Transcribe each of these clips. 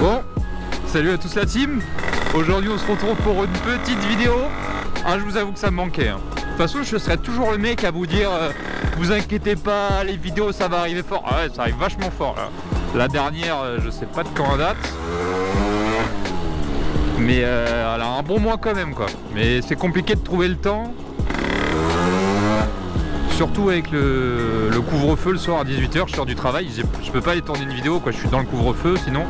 Bon, salut à tous la team. Aujourd'hui on se retrouve pour une petite vidéo. Je vous avoue que ça me manquait. De toute façon je serai toujours le mec à vous dire vous inquiétez pas, les vidéos ça va arriver fort. Ah ouais, ça arrive vachement fort là. La dernière, je sais pas de quand elle date. Mais elle a un bon mois quand même quoi. Mais c'est compliqué de trouver le temps. Surtout avec le couvre-feu le soir à 18 h, je sors du travail, je peux pas aller tourner une vidéo quoi, je suis dans le couvre-feu sinon.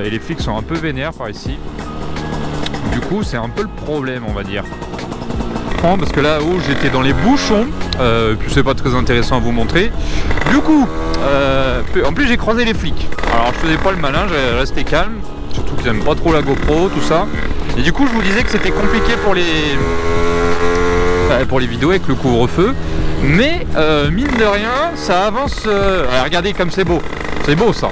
Et les flics sont un peu vénères par ici. Du coup c'est un peu le problème on va dire. Parce que là haut j'étais dans les bouchons, puis c'est pas très intéressant à vous montrer. Du coup, en plus j'ai croisé les flics. Alors je faisais pas le malin, j'ai resté calme, surtout qu'ils aiment pas trop la GoPro, tout ça. Et du coup je vous disais que c'était compliqué pour les vidéos avec le couvre-feu, mais mine de rien ça avance. Regardez comme c'est beau ça.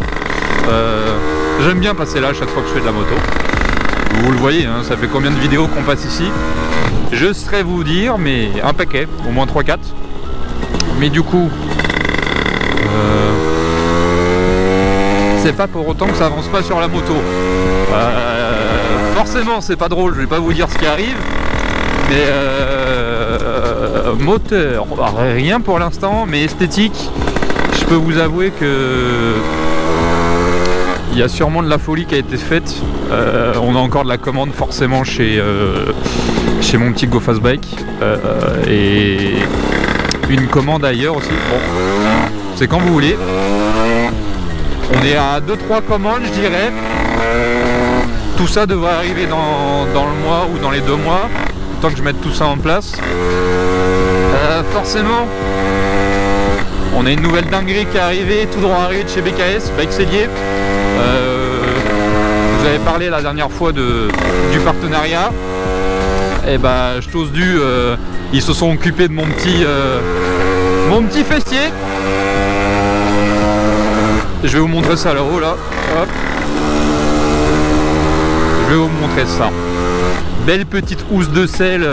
J'aime bien passer là à chaque fois que je fais de la moto. Vous le voyez hein, ça fait combien de vidéos qu'on passe ici, je saurais vous dire, mais un paquet, au moins 3-4. Mais du coup c'est pas pour autant que ça avance pas sur la moto. Forcément c'est pas drôle, je vais pas vous dire ce qui arrive. Mais moteur, rien pour l'instant, mais esthétique, je peux vous avouer que il y a sûrement de la folie qui a été faite. On a encore de la commande forcément chez mon petit GoFastBike et une commande ailleurs aussi. Bon, c'est quand vous voulez. On est à 2-3 commandes je dirais. Tout ça devrait arriver dans le mois ou dans les 2 mois. Tant que je mette tout ça en place. Forcément on a une nouvelle dinguerie qui est arrivée, tout droit arrivé de chez BKS, Bike Cellier. Vous avez parlé la dernière fois du partenariat. Et bah je t'ose dû, ils se sont occupés de mon petit fessier. Je vais vous montrer ça là-haut là. Hop. Je vais vous montrer ça. Belle petite housse de selle,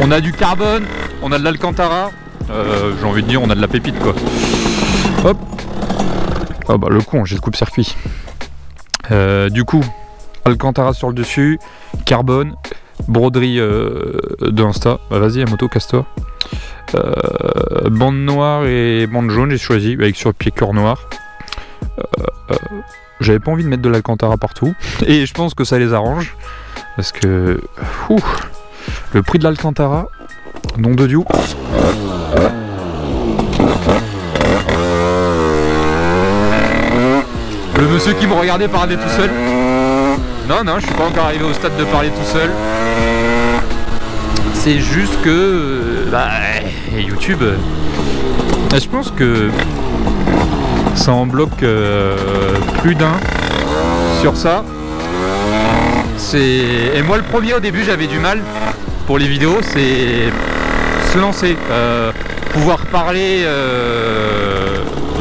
on a du carbone, on a de l'alcantara, j'ai envie de dire on a de la pépite quoi. Hop. Oh bah le con, j'ai le coupe-circuit. Du coup, alcantara sur le dessus, carbone, broderie de Insta. Bah vas-y la moto, casse-toi. Bande noire et bande jaune j'ai choisi, avec sur le pied cœur noir. J'avais pas envie de mettre de l'alcantara partout, et je pense que ça les arrange. Parce que le prix de l'alcantara, nom de Dieu. Le monsieur qui me regardait parler tout seul. Non, je suis pas encore arrivé au stade de parler tout seul. C'est juste que YouTube, je pense que ça en bloque plus d'un sur ça. Et moi le premier au début j'avais du mal pour les vidéos, c'est se lancer, pouvoir parler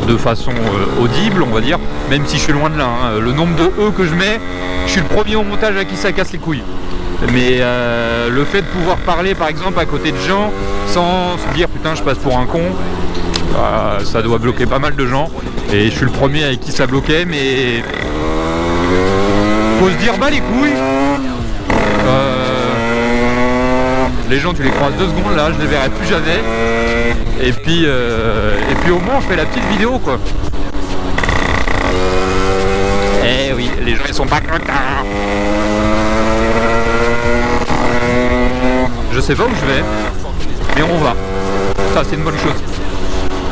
de façon audible on va dire, même si je suis loin de là hein. Le nombre de E que je mets, je suis le premier au montage à qui ça casse les couilles. Mais le fait de pouvoir parler par exemple à côté de gens sans se dire putain je passe pour un con, ça doit bloquer pas mal de gens. Et je suis le premier avec qui ça bloquait, mais faut se dire bah les couilles. Les gens tu les croises 2 secondes là, je les verrai plus jamais. Et puis au moins on fait la petite vidéo quoi. Eh oui, les gens ils sont pas contents. Je sais pas où je vais, mais on va. Ça c'est une bonne chose.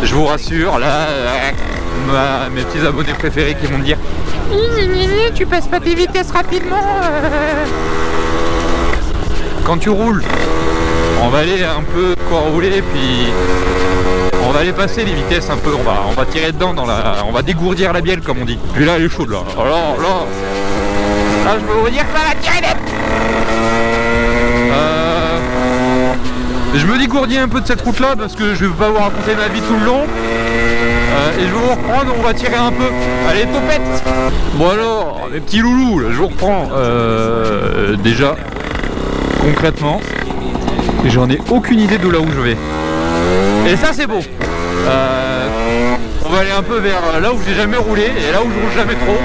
Je vous rassure, là, mes petits abonnés préférés qui vont me dire tu passes pas tes vitesses rapidement. Quand tu roules On va aller un peu quoi rouler, puis on va aller passer les vitesses un peu, on va tirer dedans on va dégourdir la bielle comme on dit. Puis là elle est chaude là. Alors là je peux vous dire que ça va tirer net. Je me dégourdis un peu de cette route là parce que je vais pas vous raconter ma vie tout le long. Et je vais vous reprendre, on va tirer un peu. Allez topette. Bon alors, mes petits loulous, là, je vous reprends. Déjà, concrètement, j'en ai aucune idée de là où je vais. Et ça c'est beau. On va aller un peu vers là où j'ai jamais roulé et là où je roule jamais trop.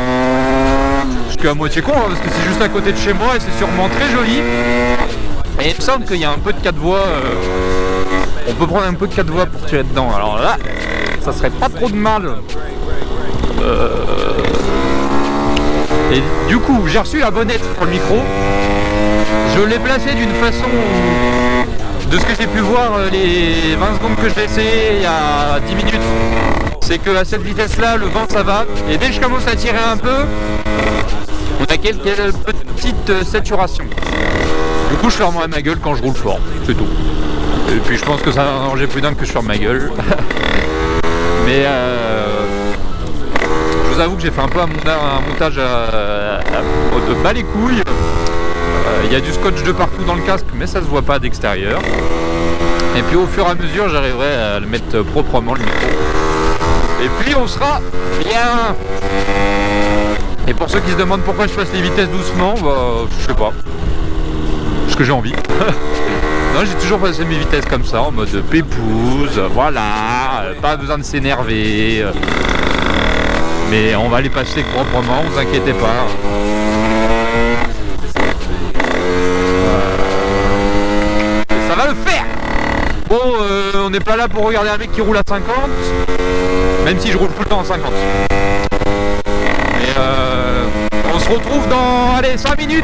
Je suis à moitié con hein, parce que c'est juste à côté de chez moi et c'est sûrement très joli. Et il me semble qu'il y a un peu de 4 voies. On peut prendre un peu de 4 voies pour tirer dedans. Alors là, ça serait pas trop de mal. Et du coup, j'ai reçu la bonnette pour le micro. Je l'ai placé d'une façon où, de ce que j'ai pu voir les 20 secondes que je l'ai essayé il y a 10 minutes, c'est que à cette vitesse là, le vent ça va. Et dès que je commence à tirer un peu, on a quelques petites saturations. Du coup, je fermerai ma gueule quand je roule fort, c'est tout. Et puis je pense que ça va arranger plus d'un que je ferme ma gueule. Mais je vous avoue que j'ai fait un peu un montage de bas les couilles. Il y a du scotch de partout dans le casque, mais ça se voit pas d'extérieur. Et puis au fur et à mesure, j'arriverai à le mettre proprement le micro. Et puis on sera bien. Et pour ceux qui se demandent pourquoi je fasse les vitesses doucement, bah je sais pas. Parce que j'ai envie. Non, j'ai toujours passé mes vitesses comme ça, en mode pépouze, voilà, pas besoin de s'énerver. Mais on va les passer proprement, vous inquiétez pas. Ça va le faire. Bon, on n'est pas là pour regarder un mec qui roule à 50, même si je roule tout le temps à 50. Mais on se retrouve dans, allez, 5 minutes.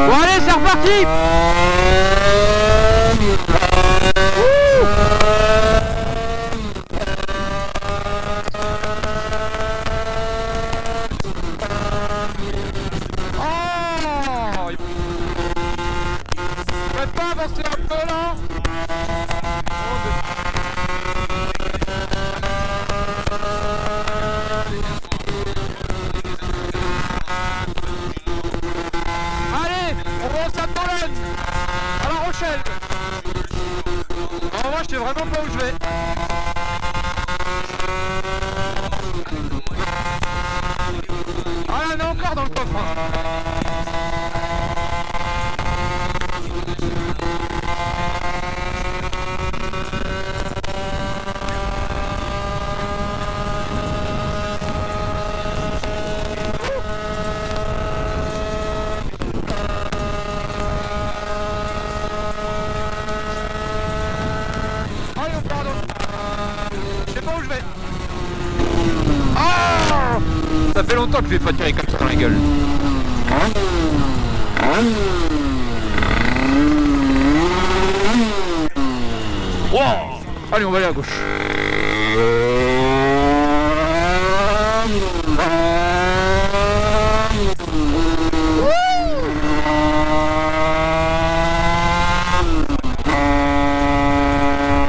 Bon allez, c'est reparti. Pas avancer un peu là. Allez, on va au Stade Bologne, à La Rochelle. En vrai, je sais vraiment pas où je vais. Ah là, on est encore dans le coffre. Ça fait longtemps que je vais pas tirer comme ça dans la gueule. Wow. Allez, on va aller à gauche.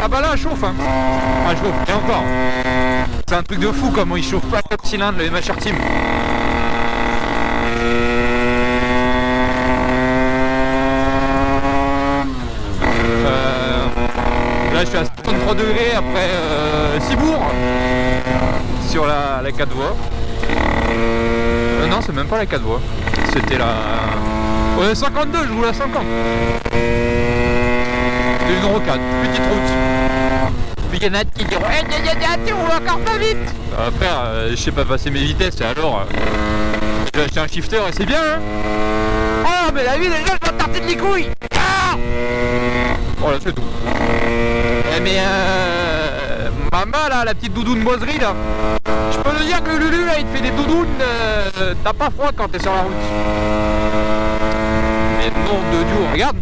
Ah bah là, elle chauffe hein. Ah, elle chauffe, et encore. C'est un truc de fou comment il chauffe pas le cylindre, le MHR Team. Là je suis à 63 degrés après Cibourg sur la 4 voies. Non, c'est même pas la 4 voies. C'était la... Ouais, 52, je roule à 50. C'est une rocade, petite route. Puis il y en a qui diront tu roules encore pas vite. Frère, je sais pas passer mes vitesses et alors j'ai acheté un shifter et c'est bien hein. Oh mais la vie déjà je vais tartiner les couilles. Ah voilà, c'est tout. Mais maman là, la petite doudoune boiserie là, je peux te dire que le Lulu là il te fait des doudounes, t'as pas froid quand t'es sur la route. Mais nom de Dieu, regarde.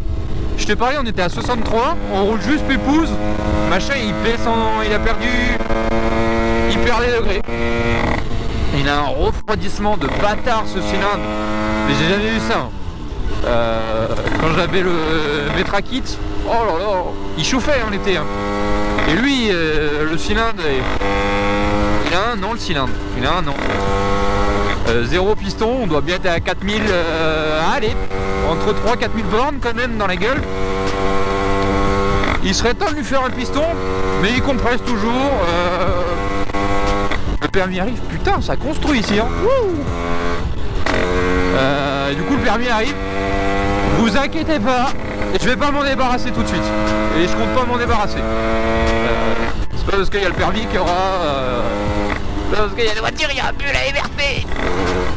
Je t'ai parlé, on était à 63, on roule juste pépouze, machin il baisse il a perdu il perd les degrés. Il a un refroidissement de bâtard ce cylindre, mais j'ai jamais vu ça. Quand j'avais le Metrakit, oh là là, il chauffait en été. Hein. Et lui, le cylindre, il a 1 an le cylindre, il a 1 an. 0 piston, on doit bien être à 4000, allez, entre 3 et 4000 bornes quand même dans la gueule. Il serait temps de lui faire un piston, mais il compresse toujours. Le permis arrive, putain, ça construit ici. Hein. Du coup, le permis arrive. Vous inquiétez pas, je vais pas m'en débarrasser tout de suite. Et je compte pas m'en débarrasser. C'est pas parce qu'il y a le permis qu'il y aura. Parce qu'il y a des voitures, il n'y a plus la MRT.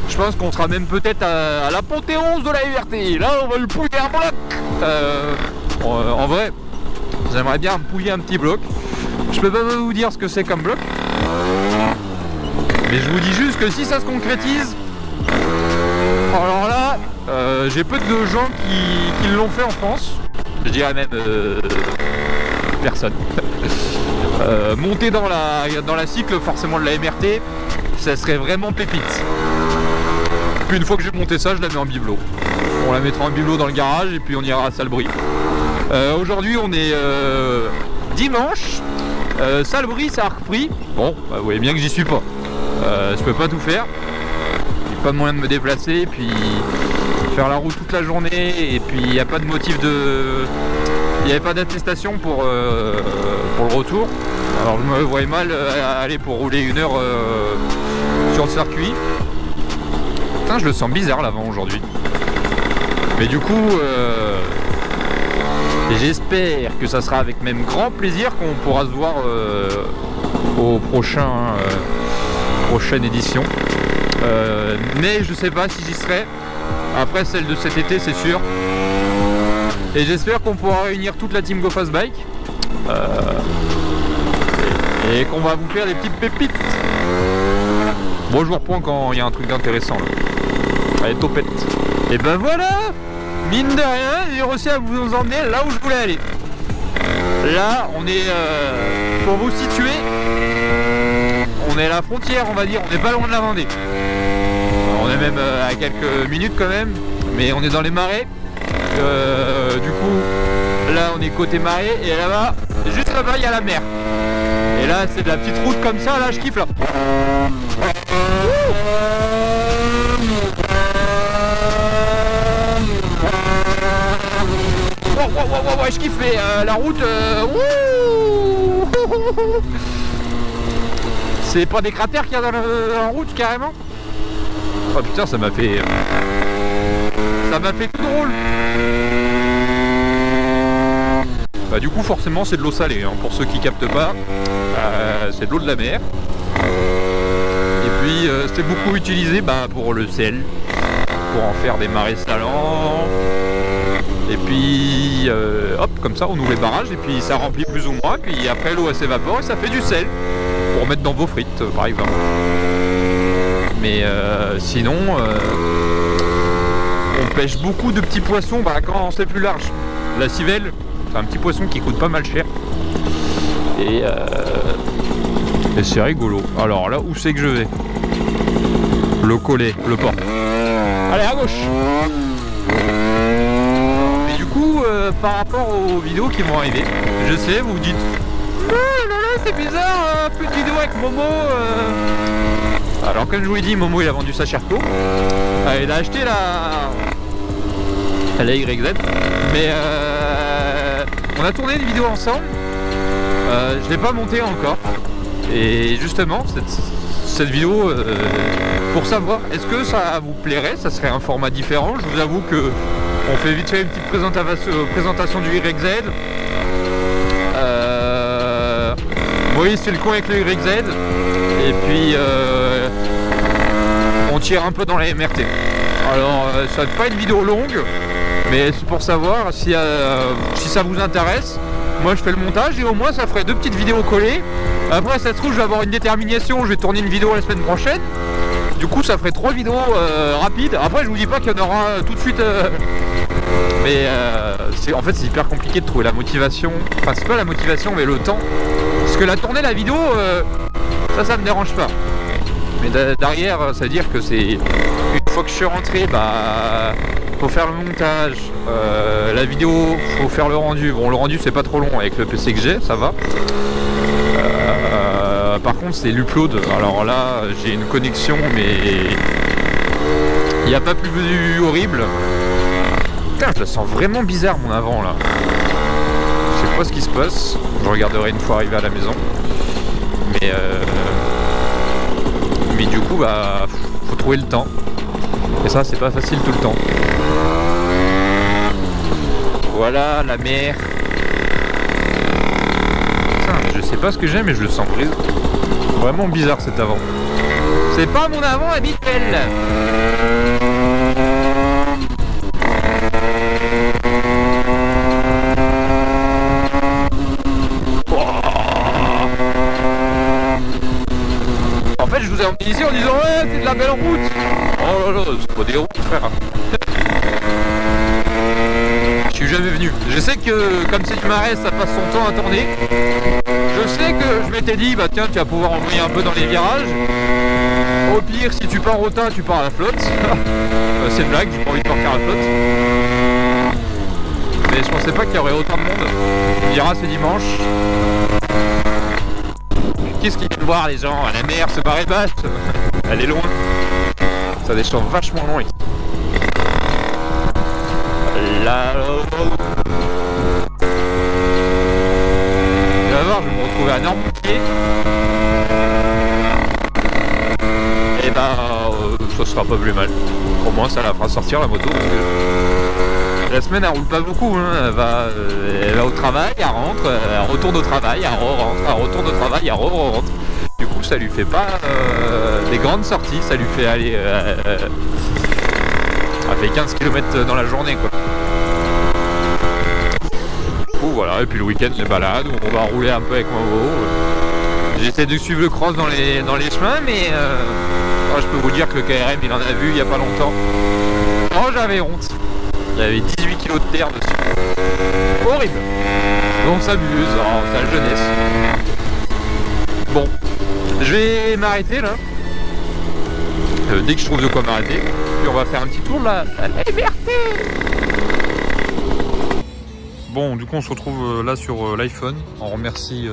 Je pense qu'on sera même peut-être à la Panthéon de la MRT. Là, on va le pouiller un bloc. En vrai, j'aimerais bien me pouiller un petit bloc. Je peux pas vous dire ce que c'est comme bloc. Mais je vous dis juste que si ça se concrétise, alors là, j'ai peu de gens qui l'ont fait en France. Je dirais même personne. Monter dans la cycle forcément de la MRT, ça serait vraiment pépite. Puis une fois que j'ai monté ça, je la mets en bibelot. On la mettra en bibelot dans le garage et puis on ira à Salbris. Aujourd'hui on est dimanche. Salbris ça a repris. Bon, bah, vous voyez bien que j'y suis pas. Je peux pas tout faire. J'ai pas de moyen de me déplacer et puis faire la route toute la journée et puis il n'y a pas de motif de... Il n'y avait pas d'attestation pour le retour. Alors je me voyais mal aller pour rouler 1 heure sur le circuit. Putain, je le sens bizarre l'avant aujourd'hui. Mais du coup, j'espère que ça sera avec même grand plaisir qu'on pourra se voir au prochaine édition. Mais je sais pas si j'y serai. Après celle de cet été, c'est sûr. Et j'espère qu'on pourra réunir toute la team Go Fast Bike et qu'on va vous faire des petites pépites. Bon, je vous reprends quand il y a un truc d'intéressant. Allez, topette. Et ben voilà, mine de rien, j'ai réussi à vous emmener là où je voulais aller. Là, on est, pour vous situer, on est à la frontière, on va dire, on n'est pas loin de la Vendée. On est même à quelques minutes quand même, mais on est dans les marais. Du coup, là on est côté marais et là-bas, juste là-bas il y a la mer. Et là c'est de la petite route comme ça, là je kiffe là. Ouais, je kiffe, mais la route, c'est pas des cratères qu'il y a dans la route carrément. Oh putain, ça m'a fait tout drôle. Bah, du coup forcément c'est de l'eau salée, hein, pour ceux qui captent pas, c'est de l'eau de la mer. Et puis c'est beaucoup utilisé pour le sel, pour en faire des marais salants. Et puis hop, comme ça on ouvre les barrages et puis ça remplit plus ou moins. Puis après l'eau elle s'évapore et ça fait du sel pour mettre dans vos frites par exemple. Mais sinon on pêche beaucoup de petits poissons quand c'est plus large. La civelle, c'est un petit poisson qui coûte pas mal cher. Et c'est rigolo. Alors là, où c'est que je vais? Le collet, le port. Allez, à gauche. Mais du coup, par rapport aux vidéos qui vont arriver, je sais, vous vous dites oh là là, c'est bizarre, plus de vidéos avec Momo. Alors comme je vous l'ai dit, Momo il a vendu sa Sherco. Il a acheté la YZ. Mais on a tourné une vidéo ensemble. Je l'ai pas montée encore. Et justement, cette vidéo, pour savoir est-ce que ça vous plairait, ça serait un format différent. Je vous avoue que on fait vite fait une petite présentation du YZ. Oui, c'est le con avec le YZ. Et puis on tire un peu dans la MRT. Alors ça va pas une vidéo longue, mais c'est pour savoir si ça vous intéresse. Moi je fais le montage et au moins ça ferait 2 petites vidéos collées. Après ça se trouve je vais avoir une détermination, je vais tourner une vidéo la semaine prochaine. Du coup ça ferait 3 vidéos rapides. Après je vous dis pas qu'il y en aura tout de suite mais en fait c'est hyper compliqué de trouver la motivation. Enfin c'est pas la motivation mais le temps. Parce que la tournée la vidéo Ça me dérange pas. Mais derrière, ça veut dire que c'est une fois que je suis rentré, bah faut faire le montage, la vidéo, faut faire le rendu. Bon, le rendu c'est pas trop long avec le PC que j'ai, ça va. Par contre, c'est l'upload. Alors là, j'ai une connexion, mais il n'y a pas plus horrible. Putain, je la sens vraiment bizarre mon avant là. Je sais pas ce qui se passe. Je regarderai une fois arrivé à la maison. Mais du coup, bah, faut trouver le temps. Et ça, c'est pas facile tout le temps. Voilà la mer. Putain, je sais pas ce que j'ai, mais je le sens brise. Vraiment bizarre cet avant. C'est pas mon avant habituel. En fait, je vous ai emmené ici en disant ouais, c'est de la belle route. Oh là là, c'est pas des routes, frère. Je suis jamais venu. Je sais que comme c'est du marais, ça passe son temps à tourner. Je sais que je m'étais dit, bah tiens, tu vas pouvoir envoyer un peu dans les virages. Au pire, si tu pars au tas, tu pars à la flotte. C'est une blague, j'ai pas envie de partir à la flotte. Mais je pensais pas qu'il y aurait autant de monde. On dira, c'est dimanche. Qu'est-ce qu'ils viennent voir les gens? La mer se barre basse. Elle est loin. Ça a des champs vachement longs ici. Là, tu vas voir, je vais me retrouver à Normandie. Et bah, ça sera pas plus mal. Au moins, ça la fera sortir la moto. Parce que la semaine, elle roule pas beaucoup. Hein. Elle va au travail, elle rentre, elle retourne au travail, elle re-rentre, elle retourne au travail, elle re-rentre. Du coup, ça lui fait pas des grandes sorties. Ça lui fait aller. Elle fait 15 km dans la journée, quoi. Voilà, et puis le week-end les balades où on va rouler un peu avec mon beau. J'essaie de suivre le cross dans les chemins, mais je peux vous dire que le KRM il en a vu il n'y a pas longtemps. Oh, j'avais honte. Il y avait 18 kg de terre dessus. Horrible. On s'amuse, c'est la jeunesse. Bon, je vais m'arrêter là. Dès que je trouve de quoi m'arrêter. Puis on va faire un petit tour de la liberté. Bon, du coup on se retrouve là sur l'iPhone. On remercie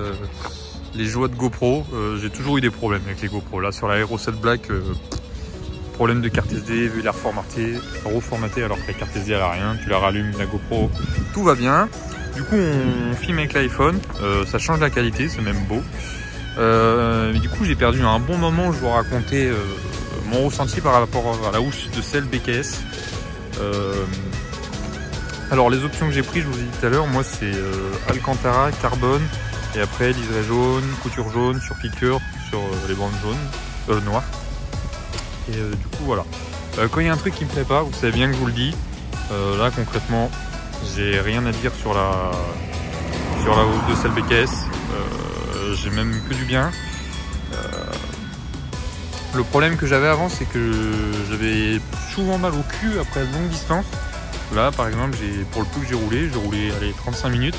les joies de GoPro. J'ai toujours eu des problèmes avec les GoPro. Là sur la Hero 7 Black, problème de carte SD, vu la reformatée alors que la carte SD elle a rien. Tu la rallumes, la GoPro, tout va bien. Du coup on filme avec l'iPhone, ça change la qualité, c'est même beau. Mais du coup j'ai perdu un bon moment où je vous racontais mon ressenti par rapport à la housse de sel BKS. Alors les options que j'ai prises, je vous ai dit tout à l'heure, moi c'est Alcantara, carbone, et après liseré jaune, couture jaune, sur piqueur, sur les bandes jaunes, noires. Et du coup voilà. Quand il y a un truc qui me plaît pas, vous savez bien que je vous le dis. Là concrètement, j'ai rien à dire sur la housse de sel BKS. J'ai même que du bien. Le problème que j'avais avant, c'est que j'avais souvent mal au cul après de longues distances. Là par exemple, pour le peu que j'ai roulé allez, 35 minutes.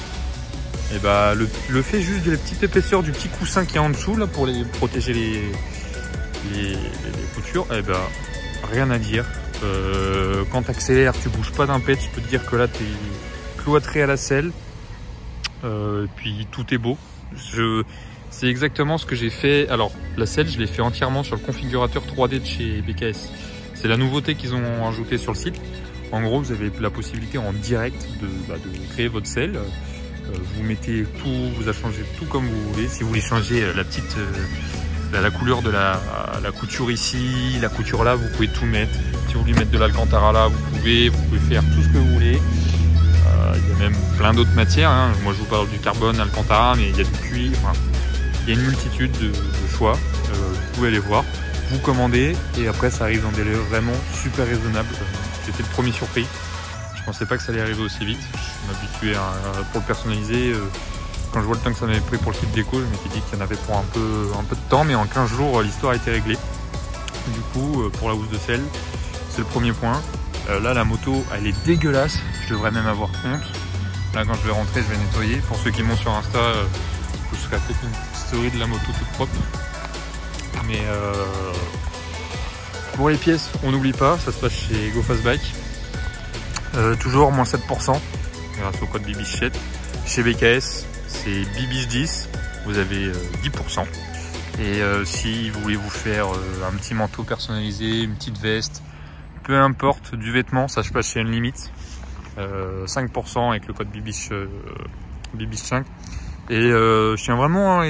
Et bah le fait juste de la petite épaisseur du petit coussin qui est en dessous là pour protéger les coutures, et bah rien à dire. Quand tu accélères, tu bouges pas d'un pet, je peux te dire que là tu es cloîtré à la selle. Puis tout est beau. C'est exactement ce que j'ai fait. Alors la selle, je l'ai fait entièrement sur le configurateur 3D de chez BKS. C'est la nouveauté qu'ils ont ajouté sur le site. En gros, vous avez la possibilité en direct de créer votre selle. Vous mettez tout, vous changez tout comme vous voulez. Si vous voulez changer la couleur de la couture ici, la couture là, vous pouvez tout mettre. Si vous voulez mettre de l'Alcantara là, vous pouvez faire tout ce que vous voulez. Il y a même plein d'autres matières. Hein. Moi, je vous parle du carbone, Alcantara, mais il y a du cuir. Enfin, il y a une multitude de choix. Vous pouvez aller voir, vous commandez et après ça arrive dans des délais vraiment super raisonnables. J'étais le premier surpris. Je pensais pas que ça allait arriver aussi vite. Je m'habituais pour le personnaliser. Quand je vois le temps que ça m'avait pris pour le kit déco, je m'étais dit qu'il y en avait pour un peu de temps, mais en 15 jours, l'histoire a été réglée. Du coup, pour la housse de sel, c'est le premier point. Là, la moto, elle est dégueulasse. Je devrais même avoir honte. Là, quand je vais rentrer, je vais nettoyer. Pour ceux qui m'ont sur Insta, je ferai peut-être une petite story de la moto toute propre. Mais pour les pièces, on n'oublie pas, ça se passe chez GoFastBike. Toujours moins 7% grâce au code BIBICHET. Chez BKS, c'est BIBICH10, vous avez 10%. Et si vous voulez vous faire un petit manteau personnalisé, une petite veste, peu importe, du vêtement, ça se passe chez Unlimit. 5% avec le code BIBICH5. Et je tiens vraiment à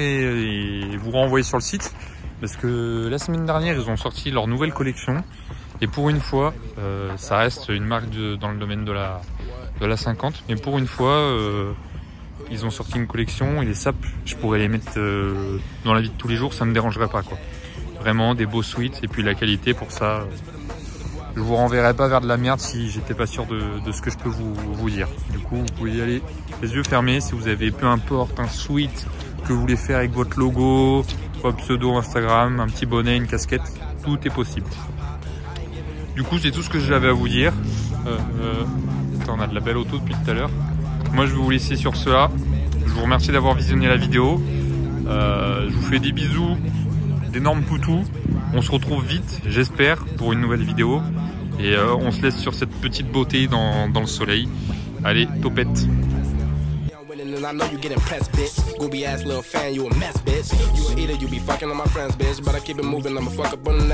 vous renvoyer sur le site parce que la semaine dernière, ils ont sorti leur nouvelle collection. Et pour une fois, ça reste une marque dans le domaine de la 50. Mais pour une fois, ils ont sorti une collection et les sapes, je pourrais les mettre dans la vie de tous les jours, ça me dérangerait pas, quoi. Vraiment des beaux sweats et puis la qualité pour ça. Je vous renverrai pas vers de la merde si j'étais pas sûr de ce que je peux vous dire. Du coup, vous pouvez y aller les yeux fermés si vous avez peu importe un sweat que vous voulez faire avec votre logo, votre pseudo Instagram, un petit bonnet, une casquette, tout est possible. Du coup, c'est tout ce que j'avais à vous dire. On a de la belle auto depuis tout à l'heure. Moi, je vais vous laisser sur cela. Je vous remercie d'avoir visionné la vidéo. Je vous fais des bisous, d'énormes poutous. On se retrouve vite, j'espère, pour une nouvelle vidéo. Et on se laisse sur cette petite beauté dans le soleil. Allez, topette. And I know you get impressed, bitch. Gooby ass little fan, you a mess, bitch. You a eater, you be fucking on my friends, bitch. But I keep it moving, I'ma fuck up on the